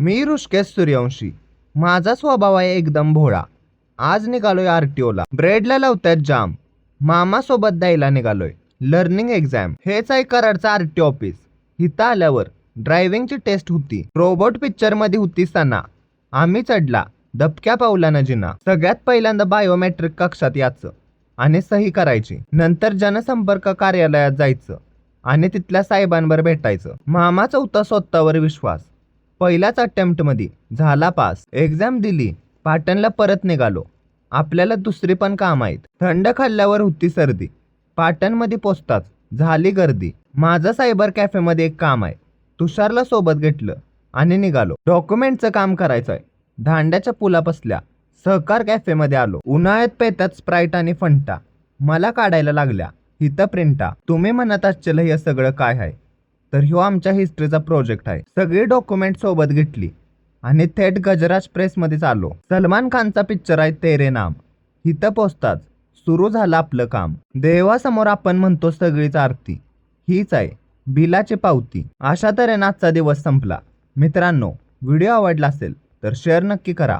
मी ऋषिकेश सूर्यवंशी. माझा स्वभाव आहे एकदम भोळा. आज निघालोय आरटीओला. ब्रेडला लावतायत जाम. मामासोबत द्यायला निघालोय लर्निंग एक्झाम. हेच आहे कराडचं आरटीओ ऑफिस. इथं आल्यावर ड्रायव्हिंगची टेस्ट होती. रोबोट पिक्चरमध्ये होती सना. आम्ही चढला दबक्या पावलानं जिना. सगळ्यात पहिल्यांदा बायोमेट्रिक कक्षात यायचं आणि सही करायची. नंतर जनसंपर्क कार्यालयात जायचं आणि तिथल्या साहेबांवर भेटायचं. मामाचा होता स्वतःवर विश्वास. पहिल्याच अटेम्प्टमध्ये झाला पास. एक्झाम दिली. पाटणला परत निघालो. आपल्याला दुसरी पण काम आहेत. थंड खाल्ल्यावर होती सर्दी. पाटणमध्ये पोचताच झाली गर्दी. माझं सायबर कॅफेमध्ये एक काम आहे. तुषारला सोबत घेतलं आणि निघालो. डॉक्युमेंटचं काम करायचं आहे. दांड्याच्या पुलापसल्या सहकार कॅफेमध्ये आलो. उन्हाळ्यात पेतात स्प्राईट आणि फंटा. मला काढायला लागल्या इथं प्रिंटा. तुम्ही म्हणत असतील हे सगळं काय आहे, तर ह्यो आमच्या हिस्ट्रीचा प्रोजेक्ट आहे. सगळी डॉक्युमेंट सोबत घेतली आणि थेट गजराज प्रेसमध्येच आलो. सलमान खानचा पिक्चर आहे तेरे नाम. इथं पोचताच सुरू झालं आपलं काम. देवासमोर आपण म्हणतो सगळीच आरती. हीच आहे बिलाची पावती. अशा तऱ्हेने आजचा दिवस संपला. मित्रांनो, व्हिडिओ आवडला असेल तर शेअर नक्की करा.